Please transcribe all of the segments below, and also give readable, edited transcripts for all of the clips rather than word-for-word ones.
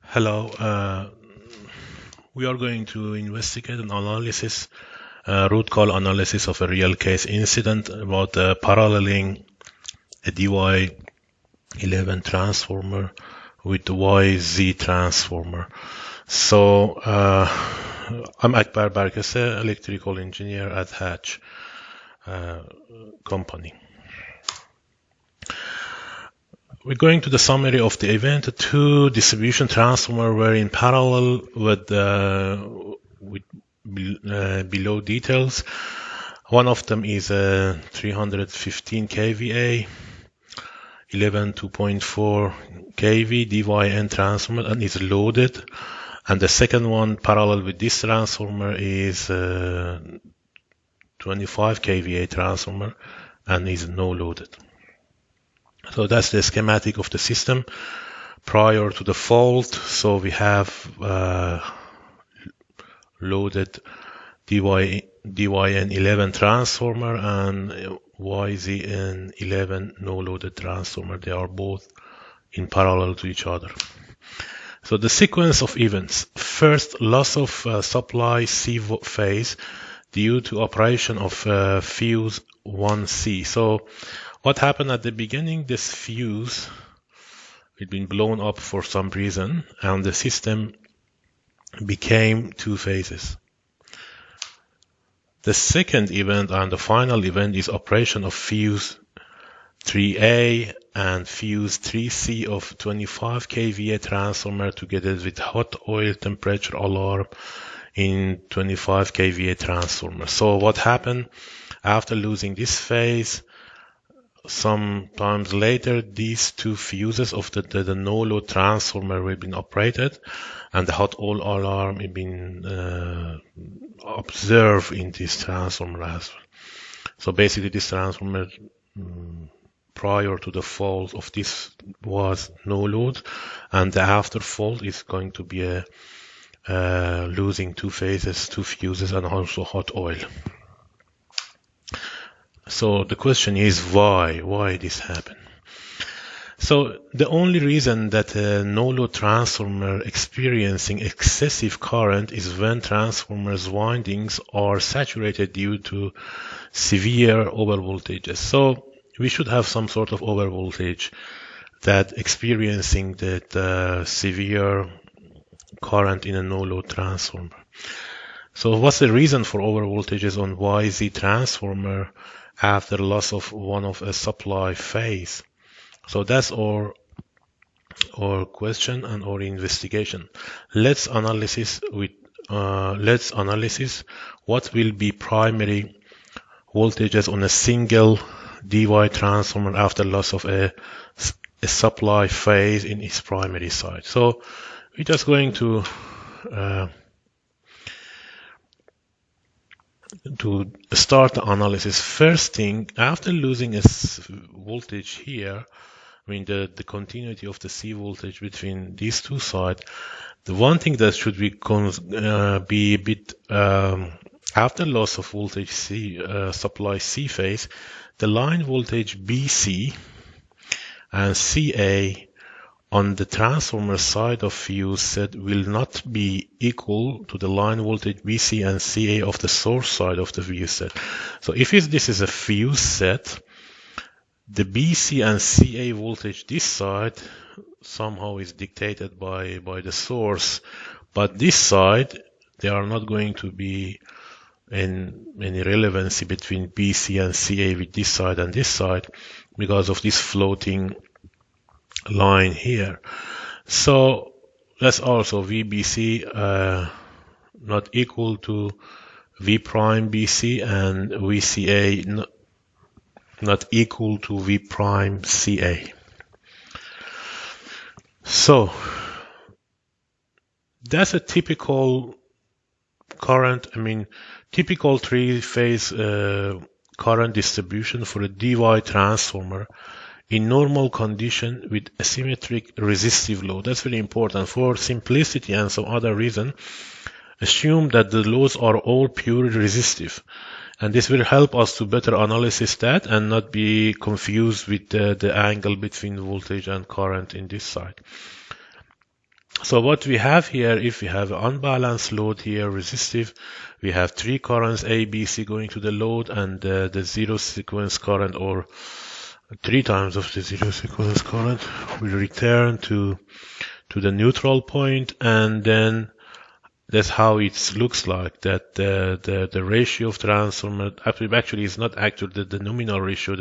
Hello, we are going to investigate an analysis, root cause analysis of a real case incident about paralleling a dy11 transformer with the yz transformer. So, I'm Akbar Barkesseh, electrical engineer at Hatch company. We're going to the summary of the event. Two distribution transformers were in parallel with below details. One of them is a 315 kVA, 11 2.4 kV dyn transformer and is loaded. And the second one parallel with this transformer is 25 kVA transformer and is no loaded. So that's the schematic of the system prior to the fault. So we have loaded dyn11 transformer and yzn11 no loaded transformer. They are both in parallel to each other. So the sequence of events. First, loss of supply C phase due to operation of fuse 1C. So what happened at the beginning, this fuse had been blown up for some reason and the system became two phases. The second event and the final event is operation of fuse 3A and fuse 3C of 25 kVA transformer together with hot oil temperature alarm in 25 kVA transformer. So what happened after losing this phase? Sometimes later, these two fuses of the no-load transformer will be operated, and the hot oil alarm has been observed in this transformer as well. So basically, this transformer prior to the fault of this was no load, and the after fault is going to be a losing two phases, two fuses, and also hot oil. So the question is why this happened? So the only reason that a no-load transformer experiencing excessive current is when transformer's windings are saturated due to severe overvoltages. So we should have some sort of overvoltage that experiencing that severe current in a no-load transformer. So what's the reason for overvoltages on YZ transformer after loss of one of a supply phase? So that's our question and our investigation. Let's analysis what will be primary voltages on a single dy transformer after loss of a supply phase in its primary side. So we're just going to start the analysis. First thing, after losing a voltage here, I mean the continuity of the C voltage between these two sides, the one thing that should be a bit after loss of voltage C supply C phase, the line voltage BC and CA on the transformer side of fuse set will not be equal to the line voltage BC and CA of the source side of the fuse set. So if this is a fuse set, the BC and CA voltage this side somehow is dictated by the source, but this side they are not going to be in any relevancy between BC and CA with this side and this side because of this floating line here. So that's also VBC not equal to V prime BC and VCA not equal to V prime CA. So that's a typical current, typical three-phase current distribution for a dy transformer in normal condition with asymmetric resistive load. That's very important. For simplicity and some other reason, assume that the loads are all purely resistive. And this will help us to better analyze that and not be confused with the angle between voltage and current in this side. So what we have here, if we have unbalanced load here, resistive, we have three currents A, B, C going to the load, and the zero sequence current, or three times of the zero sequence current, will return to the neutral point, and then that's how it looks like, that the ratio of transformer actually is not actually the nominal ratio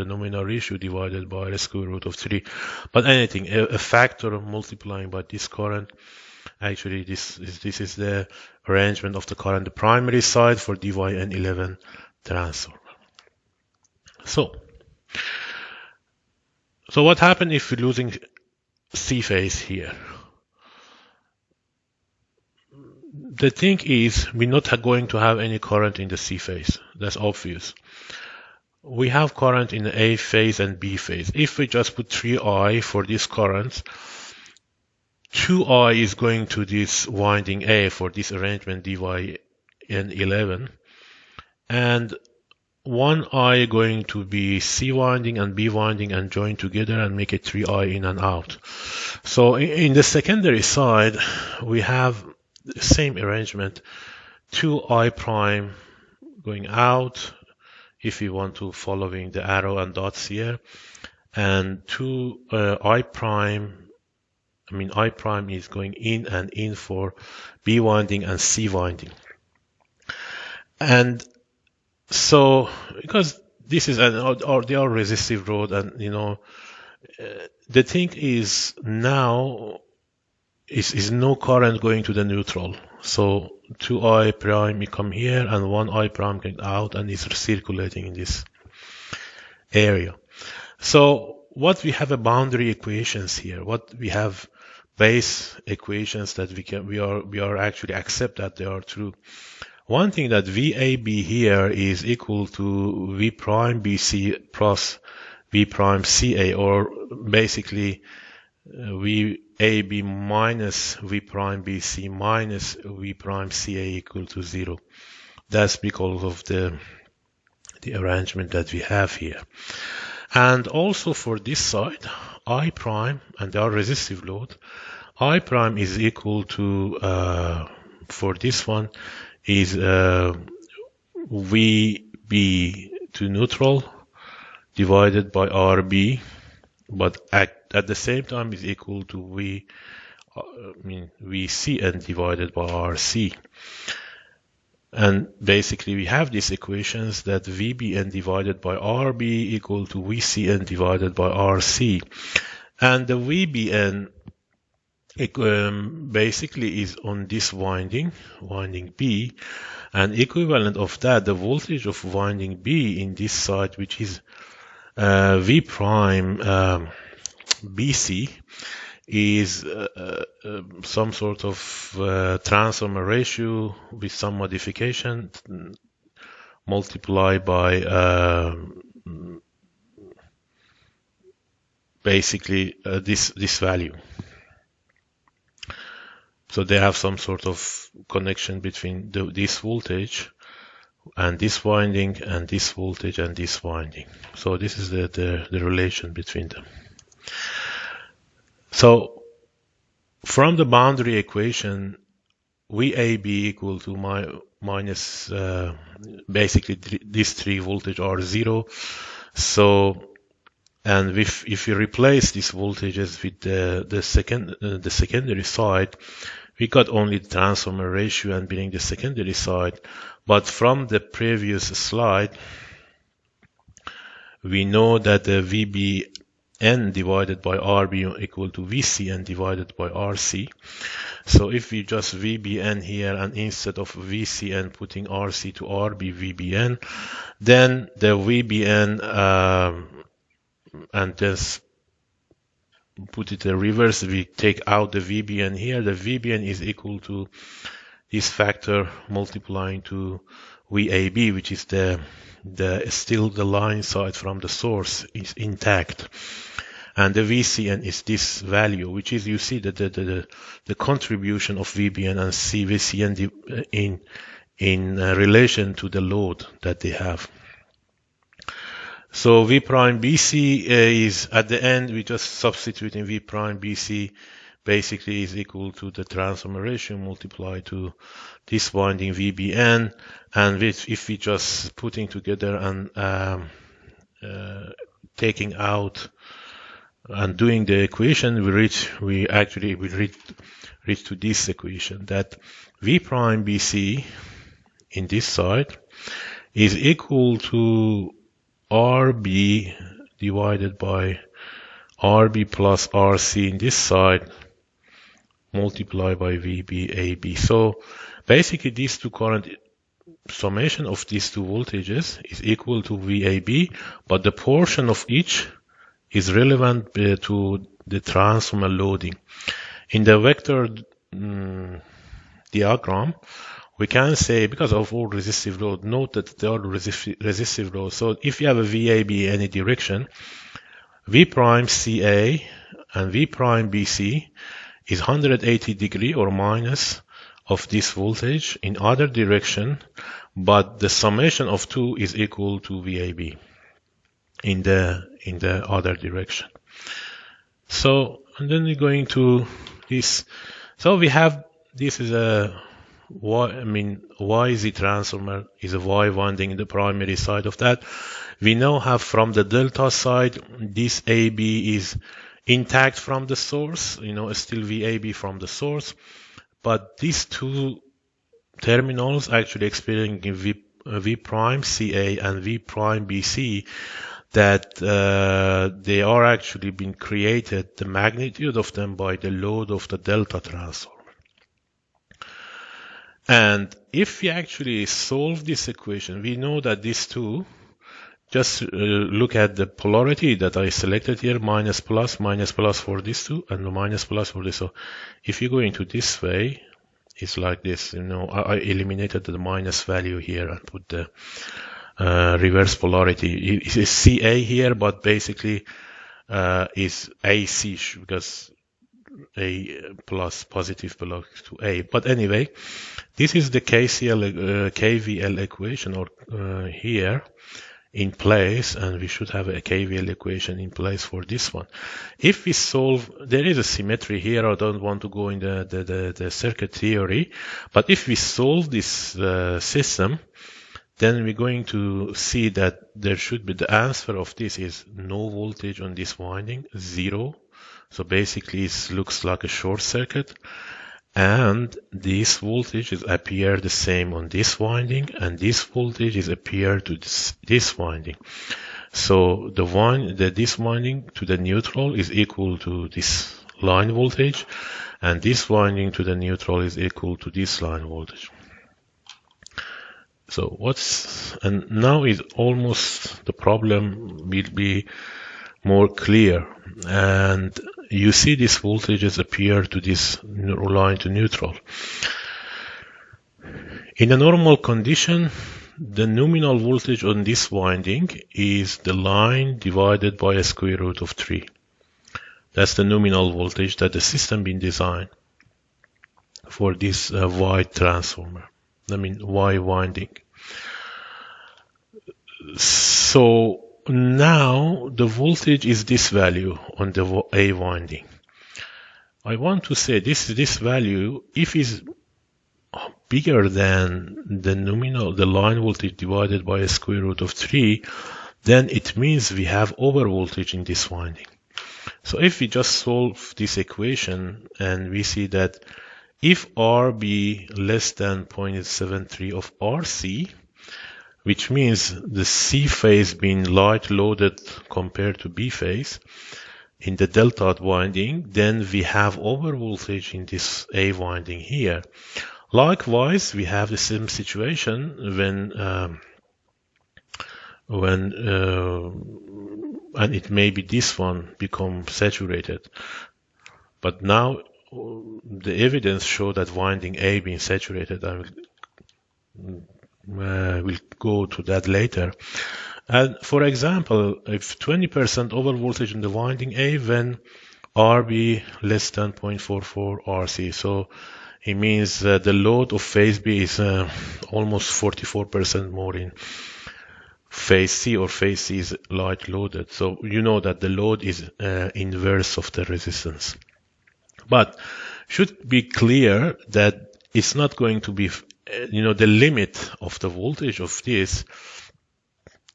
divided by the square root of 3, but anything, a factor multiplying by this current. Actually, this is the arrangement of the current, the primary side for DYN11 transformer. So what happens if we're losing C phase here? The thing is, we're not going to have any current in the C phase. That's obvious. We have current in the A phase and B phase. If we just put 3I for these currents, 2I is going to this winding A for this arrangement DYN11, and 1I going to be C winding and B winding and join together and make it 3I in and out. So in the secondary side, we have the same arrangement, 2I prime going out, if we want to following the arrow and dots here, and I prime is going in and in for B winding and C winding. And so, because this is they are resistive road, and the thing is now is no current going to the neutral. So 2I prime will come here and 1I prime going out and is circulating in this area. So what we have a boundary equations here. What we have base equations that we are actually accept that they are true. One thing, that VAB here is equal to V prime BC plus V prime CA, or basically VAB minus V prime BC minus V prime CA equal to 0. That's because of the arrangement that we have here. And also for this side, I prime, and they are resistive load, I prime is equal to, for this one, is VB to neutral divided by RB, but at the same time is equal to VCN divided by RC. And basically we have these equations that VBN divided by RB equal to VCN divided by RC. And the VBN basically is on this winding B, and equivalent of that, the voltage of winding B in this side, which is V prime BC, is some sort of transformer ratio with some modification multiplied by basically this value. So they have some sort of connection between this voltage and this winding, and this voltage and this winding. So this is the relation between them. So from the boundary equation, VAB equal to minus basically these three voltage are 0. So, and if you replace these voltages with the secondary side, we got only the transformer ratio and being the secondary side. But from the previous slide, we know that the VBN divided by RB equal to VCN divided by RC. So if we just VBN here, and instead of VCN putting RC to RB VBN, then the VBN and just put it in reverse, we take out the VBN here. The VBN is equal to this factor multiplying to VAB, which is still the line side from the source is intact, and the VCN is this value, which is, you see that the contribution of VBN and CVCN in relation to the load that they have. So V prime BC is at the end, we just substitute in V prime BC basically is equal to the transformer ratio multiplied to this winding VBN, and if we just putting together and taking out and doing the equation, we actually reach to this equation, that V prime BC in this side is equal to RB divided by RB plus RC in this side multiplied by VBAB. So basically these two current summation of these two voltages is equal to VAB, but the portion of each is relevant to the transformer loading. In the vector diagram, we can say, because of all resistive load, note that they are resistive load. So if you have a VAB any direction, V prime CA and V prime BC is 180 degree or minus of this voltage in other direction, but the summation of two is equal to VAB in the other direction. So, and then we're going to this. So we have, this is a YZ transformer is a Y winding in the primary side of that. We now have from the delta side, this AB is intact from the source, still VAB from the source, but these two terminals actually experiencing V prime CA and V prime BC, that they are actually being created, the magnitude of them, by the load of the delta transformer. And if we actually solve this equation, we know that these two, just look at the polarity that I selected here, minus plus for these two, and the minus plus for this. So if you go into this way, it's like this. I eliminated the minus value here and put the reverse polarity. It is CA here, but basically is AC, because A plus positive belongs to A. But anyway, this is the KVL equation here in place, and we should have a KVL equation in place for this one. If we solve, there is a symmetry here. I don't want to go in the circuit theory, but if we solve this system, then we're going to see that there should be, the answer of this is no voltage on this winding, 0. So basically it looks like a short circuit, and these voltages appear the same on this winding, and this voltage is appear to this winding. So this winding to the neutral is equal to this line voltage, and this winding to the neutral is equal to this line voltage. So and now is almost, the problem will be more clear, and you see these voltages appear to this line to neutral. In a normal condition, the nominal voltage on this winding is the line divided by a square root of 3. That's the nominal voltage that the system been designed for this Y transformer, Y winding. So now the voltage is this value on the A winding. I want to say this value, if is bigger than the nominal, the line voltage divided by a square root of 3, then it means we have over voltage in this winding. So if we just solve this equation, and we see that if RB less than 0.73 of RC, which means the C phase being light loaded compared to B phase in the delta winding, then we have over voltage in this A winding here. Likewise, we have the same situation when and it may be this one become saturated. But now the evidence show that winding A being saturated. I will go to that later. And for example, if 20% over voltage in the winding A, when RB less than 0.44 RC, so it means the load of phase B is almost 44% more in phase C, or phase C is light loaded. So you know that the load is inverse of the resistance. But should be clear that it's not going to be, the limit of the voltage of this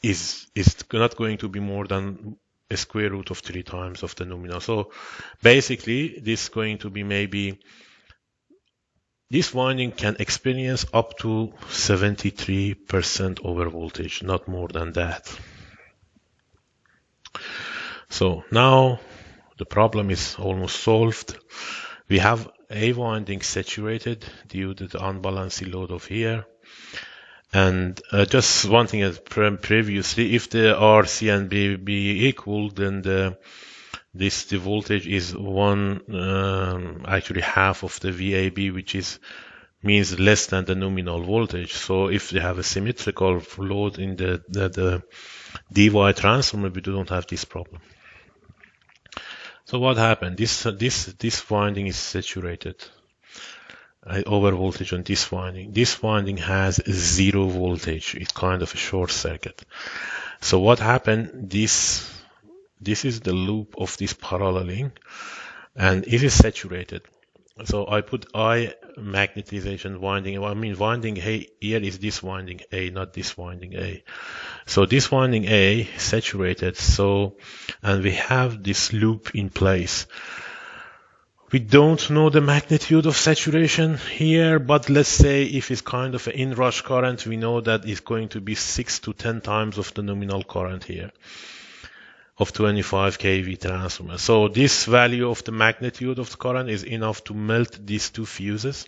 is not going to be more than a square root of 3 times of the nominal. So basically, this is going to be maybe, this winding can experience up to 73% over voltage, not more than that. So now the problem is almost solved. We have a winding saturated due to the unbalanced load of here. And just one thing as previously, if the RC and B be equal, then the voltage is actually half of the VAB, which means less than the nominal voltage. So if they have a symmetrical load in the DY transformer, we don't have this problem. So what happened? This winding is saturated. Over voltage on this winding. This winding has 0 voltage. It's kind of a short circuit. So what happened? This is the loop of this paralleling, and it is saturated. So I put I magnetization winding. I mean, winding A here is this winding A, not this winding A. So this winding A saturated. So, and we have this loop in place. We don't know the magnitude of saturation here, but let's say if it's kind of an inrush current, we know that it's going to be 6 to 10 times of the nominal current here of 25 kV transformer. So this value of the magnitude of the current is enough to melt these two fuses.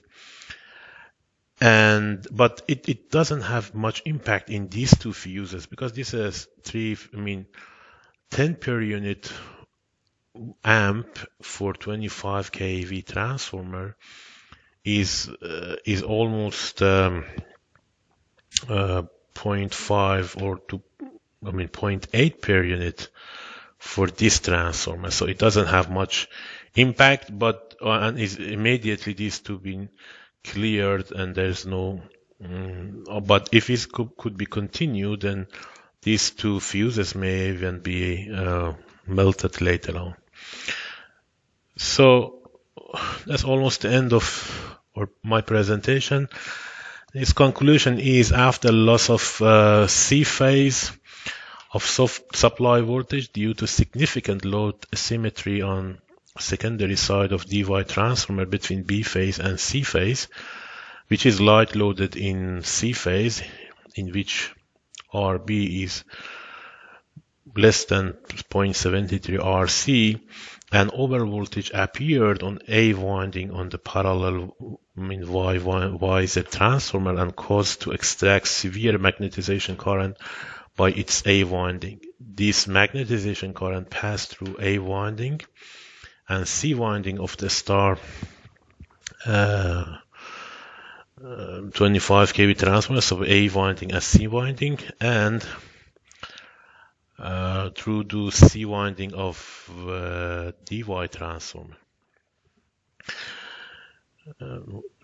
But it doesn't have much impact in these two fuses because this is 10 per unit amp for 25 kV transformer is almost 0.5 or 0.8 per unit for this transformer. So it doesn't have much impact, but and is immediately these two being cleared, and there's no. But if it could be continued, then these two fuses may even be melted later on. So that's almost the end of my presentation. Its conclusion is after loss of C phase of supply voltage due to significant load asymmetry on secondary side of DY transformer between B phase and C phase, which is light loaded in C phase, in which RB is less than 0.73 RC, and overvoltage appeared on A winding on the parallel YZ transformer and caused to extract severe magnetization current by its A winding. This magnetization current passed through A winding and C winding of the star 25 kV transformer, so A winding and C winding, and through the C winding of DY transformer.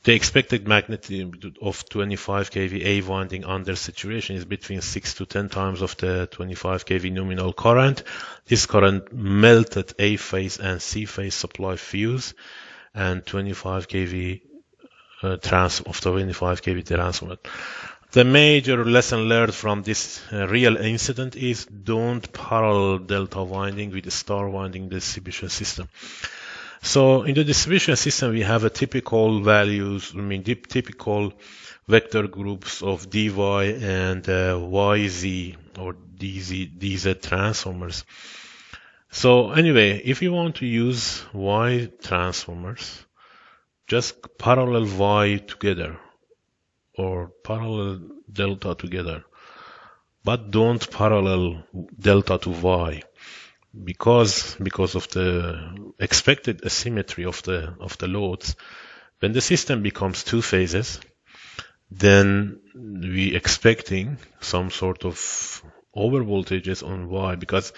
The expected magnitude of 25 kV A winding under saturation is between 6 to 10 times of the 25 kV nominal current. This current melted A phase and C phase supply fuse and 25 kV of 25 kV transformer. The major lesson learned from this real incident is don't parallel delta winding with the star winding distribution system. So in the distribution system, we have a typical values, typical vector groups of dy and yz or dz transformers. So anyway, if you want to use y transformers, just parallel y together or parallel delta together, but don't parallel delta to y. Because of the expected asymmetry of the loads, when the system becomes two phases, then we expecting some sort of over voltages on Y, because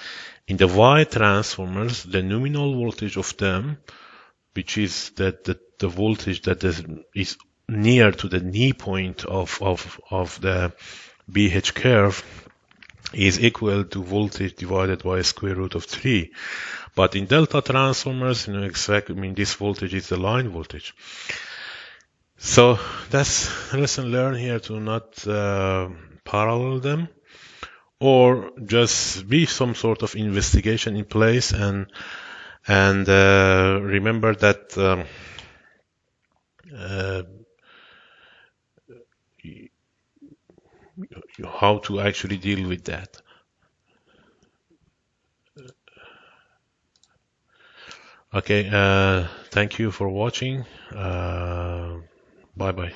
in the Y transformers, the nominal voltage of them, which is the voltage that is near to the knee point of the BH curve, is equal to voltage divided by square root of 3. But in delta transformers, exactly, I mean, this voltage is the line voltage. So that's a lesson learned here, to not parallel them, or just be some sort of investigation in place, and remember that how to actually deal with that. Okay, thank you for watching. Bye bye.